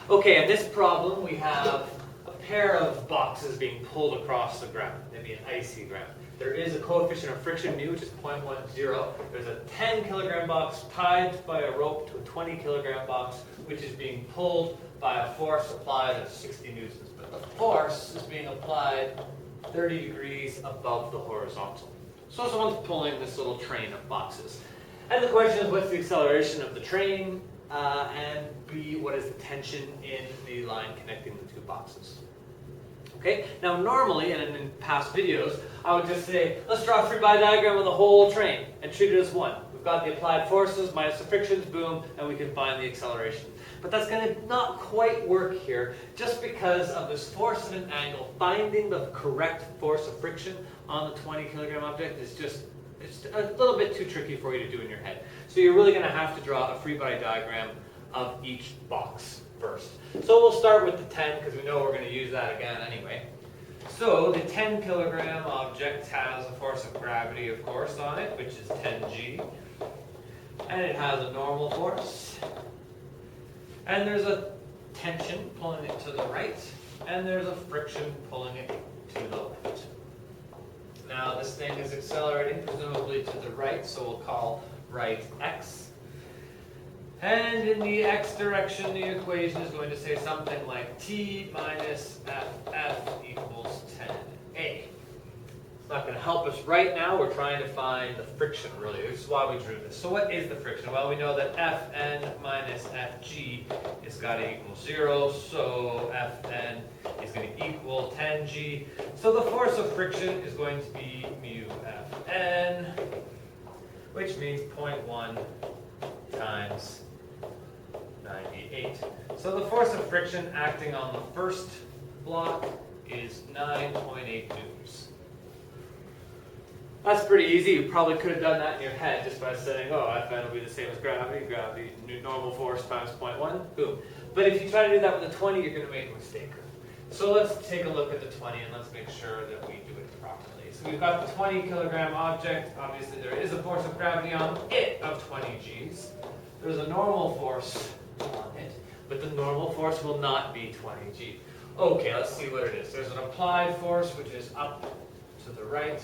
Okay, in this problem we have a pair of boxes being pulled across the ground, maybe an icy ground. There is a coefficient of friction mu, which is 0.10. There's a 10 kilogram box tied by a rope to a 20 kilogram box, which is being pulled by a force applied of 60 newtons. But the force is being applied 30 degrees above the horizontal. So someone's pulling this little train of boxes. And the question is, what's the acceleration of the train? And B, what is the tension in the line connecting the two boxes? Okay, now normally, and in past videos, I would just say, let's draw a free body diagram of the whole train and treat it as one. We've got the applied forces minus the frictions, boom, and we can find the acceleration. But that's going to not quite work here, just because of this force at an angle. Finding the correct force of friction on the 20 kilogram object is just it's a little bit too tricky for you to do in your head. So you're really going to have to draw a free body diagram of each box first. So we'll start with the 10 because we know we're going to use that again anyway. So the 10 kilogram object has a force of gravity, of course, on it, which is 10g. And it has a normal force. And there's a tension pulling it to the right. And there's a friction pulling it to the left. Now this thing is accelerating presumably to the right, so we'll call right x. And in the x direction, the equation is going to say something like t minus ff equals 10a. It's not going to help us right now. We're trying to find the friction, really. This is why we drew this. So what is the friction? Well, we know that Fn minus Fg is got to equal 0. So Fn is going to equal 10g. So the force of friction is going to be mu Fn, which means 0.1 times 98. So the force of friction acting on the first block is 9.8 newtons. That's pretty easy. You probably could have done that in your head just by saying, oh, Fn will be the same as gravity. Gravity, normal force times 0.1, boom. But if you try to do that with a 20, you're going to make a mistake. So let's take a look at the 20 and let's make sure that we do it properly. So we've got the 20 kilogram object. Obviously, there is a force of gravity on it of 20 Gs. There's a normal force on it, but the normal force will not be 20 G. Okay, let's see what it is. There's an applied force, which is up to the right,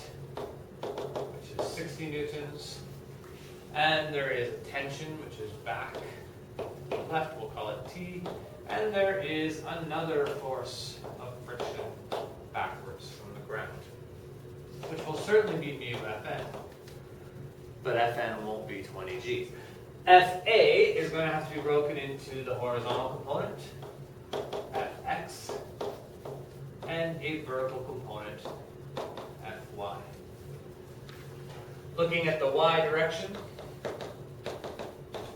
which is 60 newtons. And there is a tension, which is back to the left, we'll call it T. And there is another force of friction backwards from the ground, which will certainly be mu Fn. But Fn won't be 20 Gs. Fa is going to have to be broken into the horizontal component, Fx, and a vertical component, Fy. Looking at the y direction,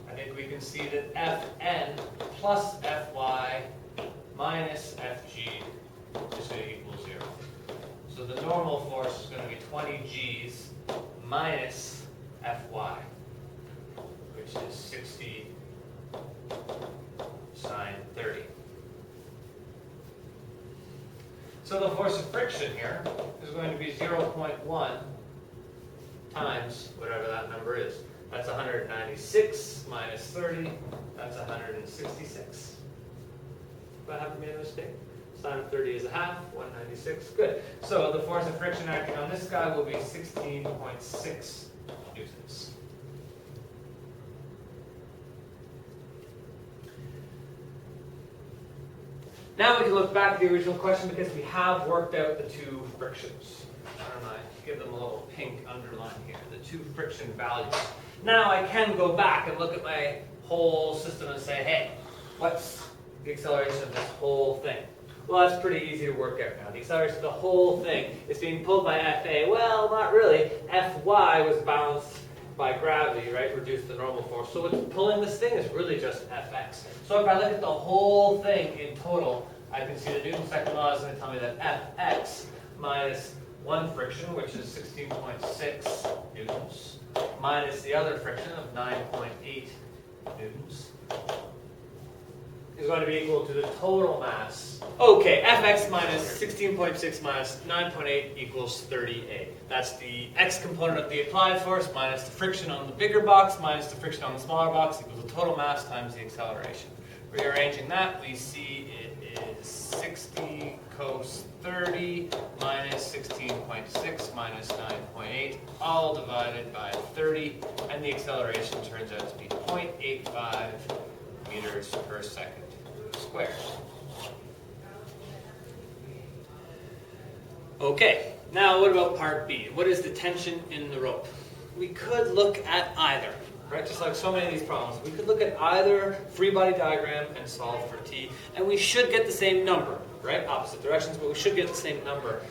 I think we can see that Fn plus Fy minus Fg is going to equal 0. So the normal force is going to be 20 Gs minus Fy, which is 60 sine 30. So the force of friction here is going to be 0.1 times whatever that number is. That's 196 minus 30, that's 166. But I haven't made a mistake. Sine of 30 is a half, 196, good. So the force of friction acting on this guy will be 16.6 newtons. Now we can look back at the original question because we have worked out the two frictions. And I give them a little pink underline here, the two friction values. Now I can go back and look at my whole system and say, hey, what's the acceleration of this whole thing? Well, that's pretty easy to work out now. The acceleration of the whole thing is being pulled by Fa. Well, not really. Fy was balanced by gravity, right? Reduced the normal force. So what's pulling this thing is really just Fx. So if I look at the whole thing in total, I can see that Newton's second law is going to tell me that Fx minus one friction, which is 16.6 newtons, minus the other friction of 9.8 newtons, is going going to be equal to the total mass. Okay, Fx minus 16.6 minus 9.8 equals 30A. That's the x component of the applied force minus the friction on the bigger box minus the friction on the smaller box equals the total mass times the acceleration. Rearranging that, we see it is 60 cos 30 minus 16.6 minus 9.8, all divided by 30, and the acceleration turns out to be 0.85 meters per second squared. Okay, now what about part B? What is the tension in the rope? We could look at either, right? Just like so many of these problems. We could look at either free body diagram and solve for T, and we should get the same number, right? Opposite directions, but we should get the same number.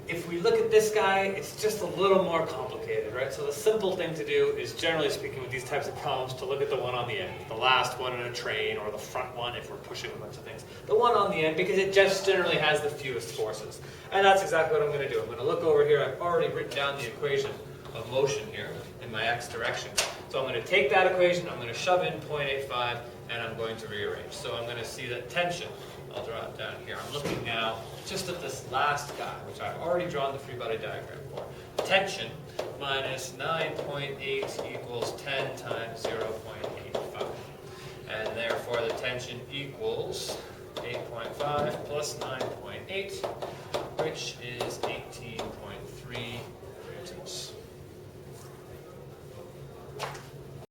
If we look at this guy, it's just a little more complicated, right? So the simple thing to do is, generally speaking, with these types of problems, to look at the one on the end, the last one in a train, or the front one if we're pushing a bunch of things. The one on the end, because it just generally has the fewest forces. And that's exactly what I'm going to do. I'm going to look over here. I've already written down the equation of motion here in my x direction. So I'm going to take that equation, I'm going to shove in 0.85, and I'm going to rearrange. So I'm going to see that tension. I'll draw it down here. I'm looking now just at this last guy, which I've already drawn the free body diagram for. Tension minus 9.8 equals 10 times 0.85. And therefore the tension equals 8.5 plus 9.8,